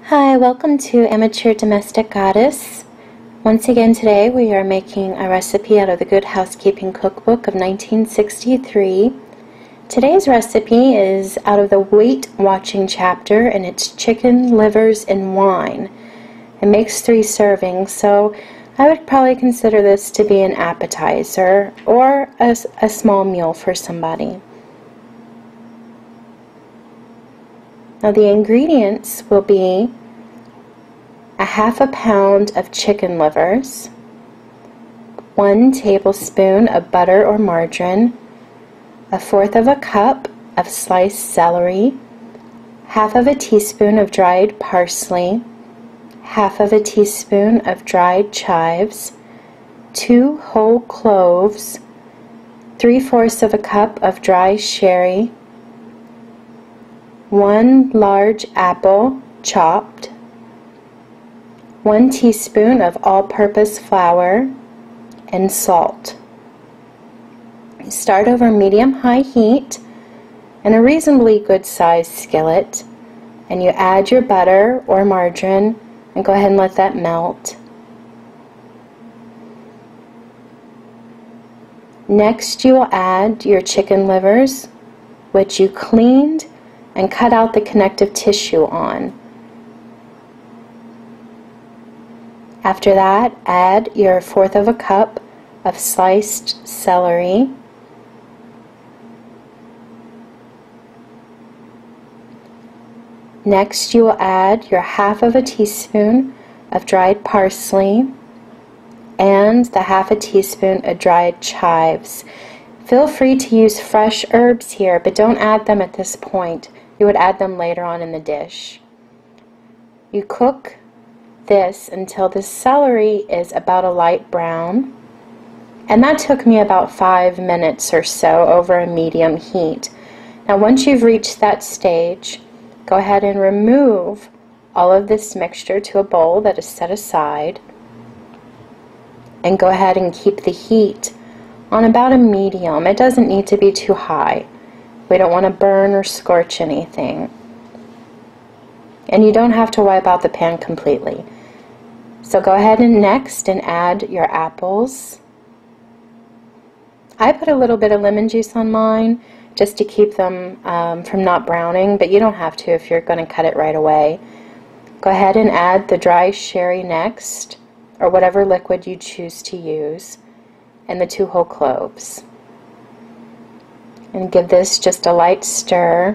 Hi, welcome to Amateur Domestic Goddess. Once again today we are making a recipe out of the Good Housekeeping Cookbook of 1963. Today's recipe is out of the Weight Watching chapter, and it's chicken livers and wine. It makes 3 servings, so I would probably consider this to be an appetizer or a small meal for somebody. Now the ingredients will be a half a pound of chicken livers, 1 tablespoon of butter or margarine, 1/4 of a cup of sliced celery, 1/2 teaspoon of dried parsley, 1/2 teaspoon of dried chives, 2 whole cloves, 3/4 of a cup of dry sherry, 1 large apple chopped, 1 teaspoon of all-purpose flour, and salt. Start over medium-high heat in a reasonably good-sized skillet, and you add your butter or margarine and go ahead and let that melt. Next you will add your chicken livers, which you cleaned and cut out the connective tissue on. After that, add your 1/4 of a cup of sliced celery, next you will add your 1/2 teaspoon of dried parsley and the 1/2 teaspoon of dried chives. Feel free to use fresh herbs here, but don't add them at this point. You would add them later on in the dish. You cook this until the celery is about a light brown, and that took me about 5 minutes or so over a medium heat. Now once you've reached that stage, go ahead and remove all of this mixture to a bowl that is set aside, and go ahead and keep the heat on about a medium. It doesn't need to be too high. We don't want to burn or scorch anything. And you don't have to wipe out the pan completely. So go ahead and next add your apples. I put a little bit of lemon juice on mine just to keep them from not browning, but you don't have to if you're going to cut it right away. Go ahead and add the dry sherry next, or whatever liquid you choose to use, and the 2 whole cloves. And give this just a light stir.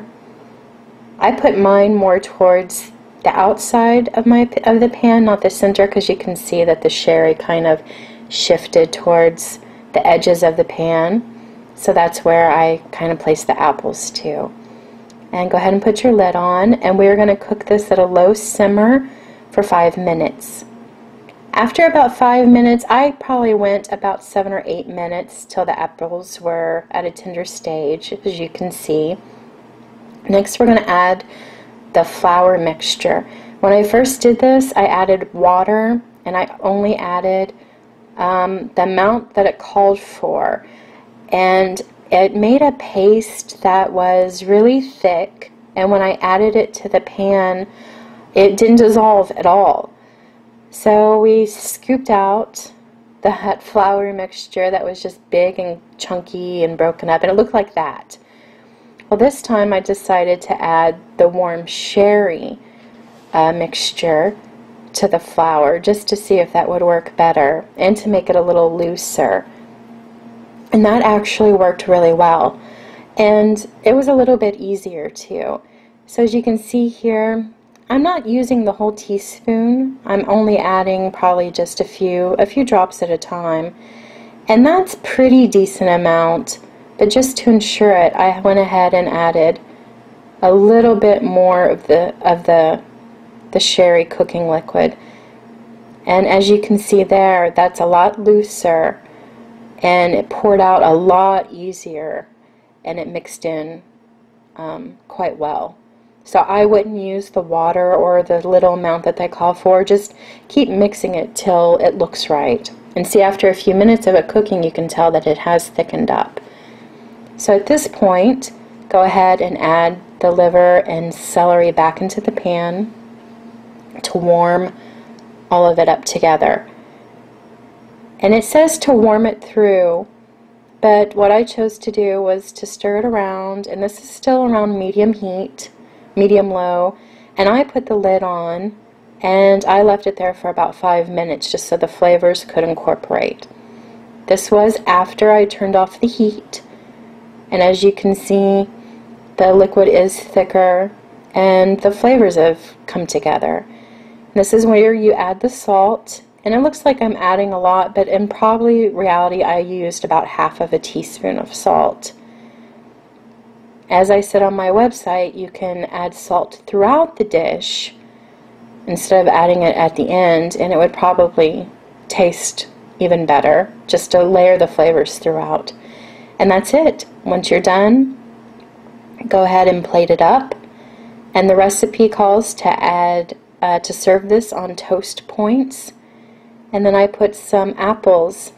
I put mine more towards the outside of the pan, not the center, because you can see that the sherry kind of shifted towards the edges of the pan. So that's where I kind of place the apples too. And go ahead and put your lid on, and we're going to cook this at a low simmer for 5 minutes. After about 5 minutes, I probably went about 7 or 8 minutes till the apples were at a tender stage, as you can see. Next we're going to add the flour mixture. When I first did this, I added water, and I only added the amount that it called for, and it made a paste that was really thick, and when I added it to the pan, it didn't dissolve at all. So we scooped out that flour mixture that was just big and chunky and broken up, and it looked like that. Well, this time I decided to add the warm sherry mixture to the flour just to see if that would work better and to make it a little looser. And that actually worked really well. And it was a little bit easier too. So as you can see here, I'm not using the whole teaspoon. I'm only adding probably just a few drops at a time. And that's pretty decent amount. But just to ensure it, I went ahead and added a little bit more of the sherry cooking liquid. And as you can see there, that's a lot looser, and it poured out a lot easier, and it mixed in quite well. So I wouldn't use the water or the little amount that they call for. Just keep mixing it till it looks right. And see, after a few minutes of it cooking, you can tell that it has thickened up. So at this point, go ahead and add the liver and celery back into the pan. to warm all of it up together. And it says to warm it through, but what I chose to do was to stir it around, and this is still around medium heat, medium-low, and I put the lid on, and I left it there for about 5 minutes just so the flavors could incorporate. This was after I turned off the heat, and as you can see, the liquid is thicker, and the flavors have come together. This is where you add the salt. And it looks like I'm adding a lot, but in probably reality I used about half of a teaspoon of salt. As I said on my website, you can add salt throughout the dish instead of adding it at the end, and it would probably taste even better just to layer the flavors throughout. And that's it. Once you're done, go ahead and plate it up. And the recipe calls to serve this on toast points. And then I put some apples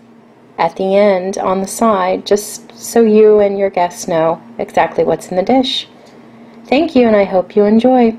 at the end on the side, just so you and your guests know exactly what's in the dish. Thank you, and I hope you enjoy.